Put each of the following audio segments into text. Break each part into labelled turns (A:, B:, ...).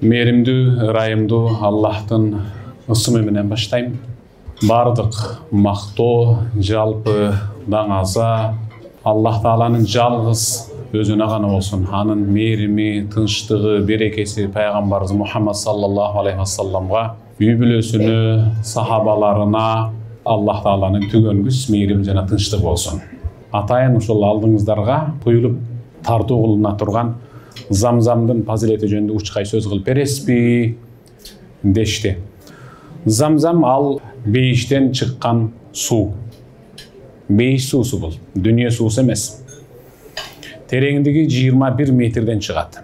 A: Мейримдүү, ырайымдуу Аллахтын ысымы менен баштайм. Бардык мактоо, жалпы даңаза Аллах Тааланын жалгыз өзүнө гана болсун. Анын мээрими, тынчтыгы, берекеси пайгамбарыбыз Мухаммад саллаллаху алейхи вассаламга, үй бүлөсүнө, сахабаларына Аллах Тааланын түгөнгүс мээрими жана тынчтыгы болсун. Атайын ушул алдыңыздарга куюлуп тартуу кылына турган Замзамдын фазилети жөнүндө учкай сөз кылып бересизби дешти. Замзам ал бейиштен чыккан суу. Бейиш суусу бул, дүнүйө суусу эмес. Тереңдиги 21 метрден чыгат.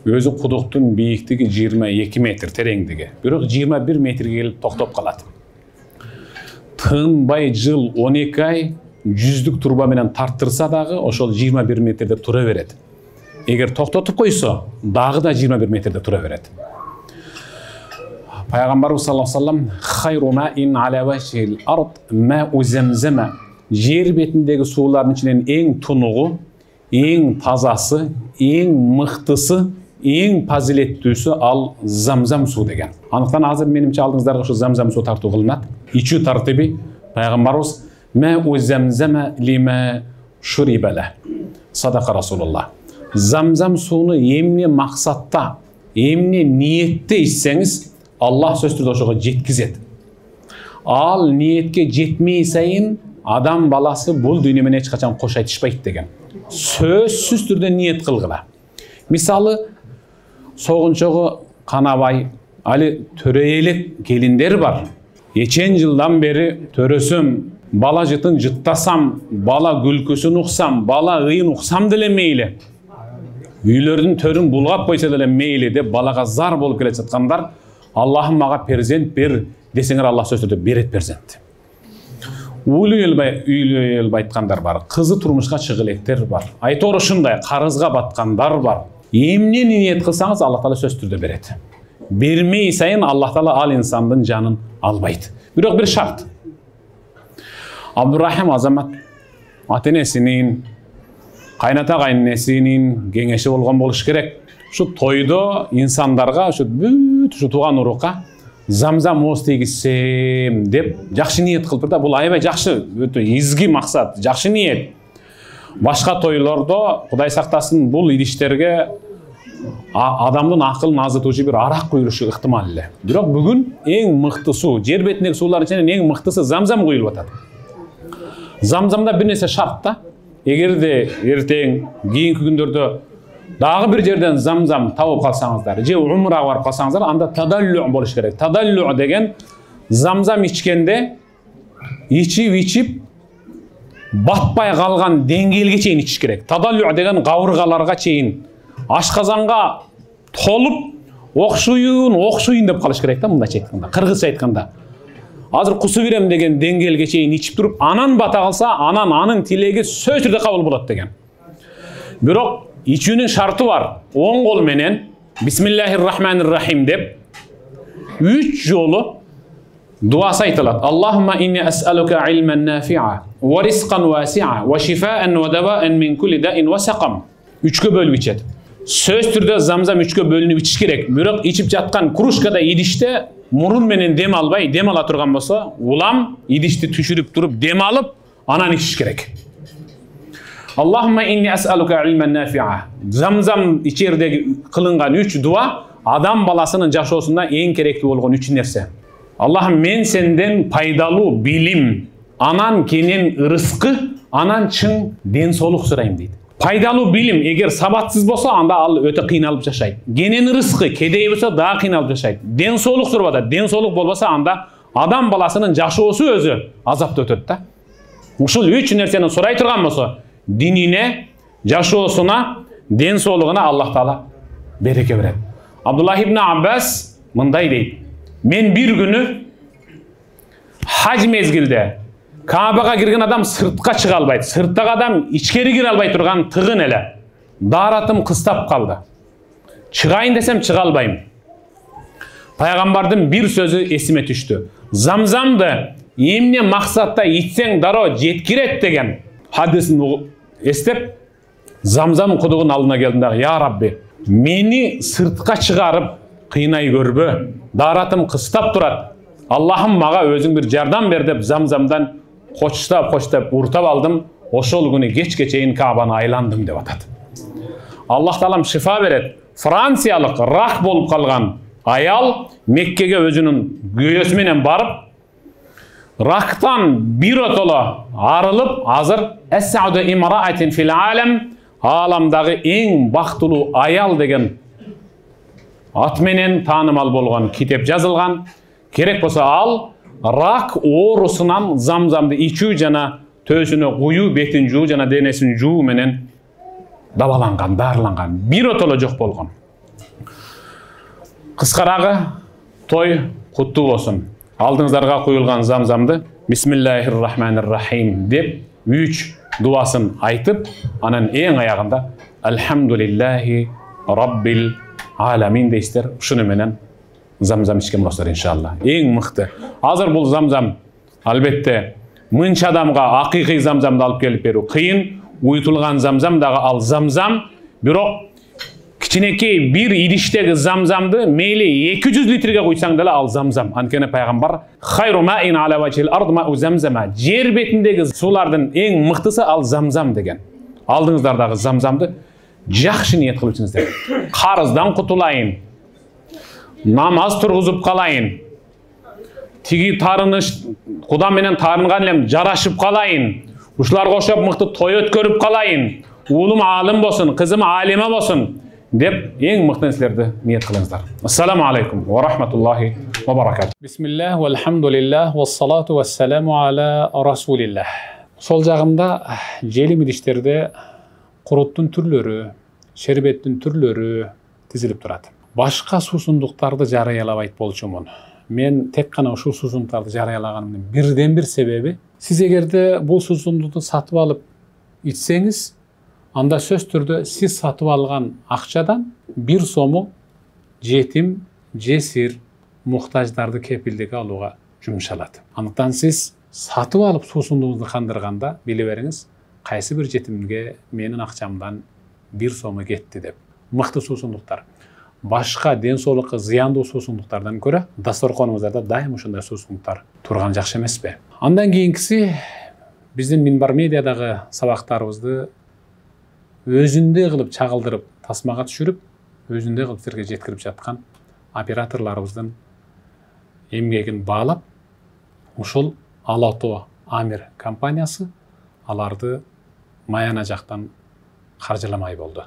A: Өзү кудуктун бийиктиги 22 метр тереңдиги. Бирок 21 метрге келип токтоп калат. Тынбай жыл 12 ай жүздүк турба менен тарттырса дагы ошол 21 метрде тура берет. Эгер токтотуп койсо, дагы да 21 метрде тура берет. Пайгамбарыбыз саллаллаху алейхи вассалам хайру маин аля вajhil ард мау замзама. Жер бетиндеги суулардын ичинен эң тунугу, эң тазасы, эң мыктысы, эң фазилеттүүсү ал замзам суу деген. Анықтан азыр менимче алдыңыздарга ушу замзам суу тартуу кылынат. Ичүү тартиби пайгамбарыбыз мау замзама лима шурибала. Садака Расулуллах. Замзам сууну эмне максатта, эмне ниетте ичсеңиз, Аллах сөзсүз түрдө ошого жеткизет. Ал ниетке жетмей сайын адам баласы бул дүйнө менен эч качан кош айтышпайт деген. Сөзсүз түрдө ниет кылгыла. Мисалы, согунчогу канабай, али төрөй элек келиндер бар. Эчен жылдан бери төрөсөм, бала жытын жыттасам, бала күлкүсүн уксам, бала ыйын уксам деле мейли. Үйлөрдүн төрүн булгап койсо деле мейли деп балага зар болуп келе жаткандар, Аллахым мага перзент бер десеңер, Аллах сөзсүз түрдө берет перзентти. Үйлөй айткандар бар, кызы турмушка чыгы электер бар. Айтор ушундай, карызга баткандар бар. Эмне ниет кылсаңыз, Аллах Таала сөзсүз түрдө берет. Бермей сайын Аллах Таала ал инсандын жанын албайт. Бирок бир шарт. Абдурахим Азамат ата-энесинин, кайната кайненесинин кеңеши болгон болуш керек. Ушу тойдо инсандарга, ушу бүт ушу тууган урукка замзам ооз тийгизсем деп жакшы ниет кылып да, бул аябай жакшы, өтө изги максат, жакшы ниет. Башка тойлордо Кудай сактасын бул идиштерге адамдын акылын азытуучу бир арак куюлушу ыктымал эле. Бирок бүгүн эң мыкты суу, жер бетиндеги суулардын ичинен эң мыктысы замзам куюлуп атат. Замзамда бир нерсе шарт да. Эгерде эртең, кийинки күндөрдө дагы бир жерден замзам табып калсаңыздар, же умрага барып калсаңыздар, анда тадаллу болуш керек. Тадаллу деген замзам ичкенде ичип батпай калган деңгээлге чейин ичиш керек. Тадаллу деген кабыргаларга чейин, ашказанга толуп окшуйун деп калыш керек да, мындайча айтканда, кыргызча айтканда. Азыр кусу берем деген деңгээлге чейин ичип туруп, анан бата калса, анан анын тилеги сөзсүз түрдө кабыл болот деген. Бирок ичүүнүн шарты бар. Оң кол менен Бисмиллахир-рахманир-рахим деп 3 жолу дуасы айтылат. Аллахумма инни ас'алука илман нафи'a ва ризкан васи'a ва шифаан ва даваан мин кулли даин ва сaqam. 3кө бөлүп ичет. Сөз түрдө замзам 3кө бөлүнүп ичиш керек. Бирок ичип жаткан кружкада идиште мурун менен дем албай, дем ала турган болсо, улам идишти түшүрүп туруп дем алып, анан ичиш керек. Аллахумма инни ас'алука илман нафи'a. Замзам ичердеги кылынган 3 дуа адам баласынын жашоосунда эң керектүү болгон 3 нерсе. Аллахым, мен сенден пайдалуу билим, анан кенен ырыскы, анан чың ден соолук сурайм дейт. Пайдалуу билим эгер сабатсыз болсо, анда ал өтө кыйналып жашайт. Кенен ырыскы кедей болсо дагы кыйналып жашайт. Ден соолук суруп атат. Ден соолук болбосо, анда адам баласынын жашоосу өзү азапта өтөт да. Ушул 3 нерсени сурай турган болсо, динине, жашоосуна, ден соолугуна Аллах Таала береке берет. Абдуллах ибн Аббас мындай дейт. Мен бир күнү хаж мезгилде Каабага кирген адам сыртка чыга албайт. Сырттагы адам ичкери кире албай турган тыгын эле. Daarатым кыстап калды. Чыгайын десем чыга албайм. Пайгамбардын бир сөзү эсиме түштү. Замзамды эмне максатта ичсең дароо жеткирет деген хадисин эстеп, замзам кудугунун алдына келдим дагы, я Рабби, мени сыртка чыгарып, кыйнай көрбө, даратым кыстап турат. Аллахым мага өзүң бир жардам бер деп Замзамдан кочтап уртап алдым. Ошол күнү кечке чейин Каабаны айландым деп атат. Аллах таалам шифа берет. Франциялык рак болуп калган аял Меккеге өзүнүн күйөөсү менен барып, рактан биротоло арылып, азыр эссауду имраатин фил алам, аламдагы эң бактылуу аял деген ат менен таанымал болгон китеп жазылган. Керек болсо ал рак оорусунан Замзамды ичүү жана төсүнө куюу, бетин жуу жана денесин жуу менен дабаланган, дарыланган. Биротоло жок болгон. Кыскарагы той куттуу болсун. Алдыңыздарга куюлган Замзамды Бисмиллахир-рахманир-рахим деп 3 дуасын айтып, анан эң аягында Алхамдулиллахи раббил аламин дейсиздер. Ушуну менен Замзам ичкен болосуздар иншалла. Эң мыкты. Азыр бул Замзам албетте мынча адамга акыйкый Замзамды алып келип берүү кыйын. Уютулган Замзам дагы ал Замзам, бирок кичинекей бир идиштеги Замзамды мейли 200 литрге куйсаң деле ал Замзам. Анткени пайгамбар хайру маин ала вачил ард мау Замзама, жер бетиндеги суулардын эң мыктысы ал Замзам деген. Алдыңыздардагы Замзамды жакшы ниет кылып ичиңиздер. Карыздан кутулайын, намаз тургузуп калайын, тиги тарыныш Куда менен тарынган элем жарашып калайын, ушуларга окшоп мыкты той өткөрүп калайын, уулум алым болсун, кызым алима болсун деп эң мыкты нерселерди ниет кылыңыздар. Ассаламу алейкум ва рахматуллахи ва баракату. Бисмиллах ва алхамдулиллах ва салату ва саламу ала расулиллах. Сол жагымда желим идиштерде куруттун түрлөрү, шербеттин түрлөрү тизилип турат. Башка суусундуктарды жарыялабайт болчумун. Мен тек кана ушул суусундуктарды жарыялаганымдын бирден бир себеби, сиз эгерде бул суусундукту сатып алып ичсеңиз, анда сөз түрдө сиз сатып алган акчадан 1 сому жетим, жесир, муктаждарды кепилдикке алууга жумшалат. Андыктан сиз сатып алып суусундугуңузду кандырганда биле бериңиз, кайсы бир жетимге менин акчамдан 1 сому кетти деп. Мыкты суусундуктар. Башка ден соолукка зыяндуу суусундуктардан көрө дасторконуңуздарда дайым ушундай суусундуктар турган жакшы эмеспи? Андан кийинкиси биздин Минбар медиадагы сабактарыбызды өзүндөй кылып чагылдырып, тасмага түшүрүп, өзүндөй кылып силерге жеткирип жаткан операторлорубуздун эмгегин баалап, ушул Алато Амир компаниясы аларды Маяна жактан каржыламай болду.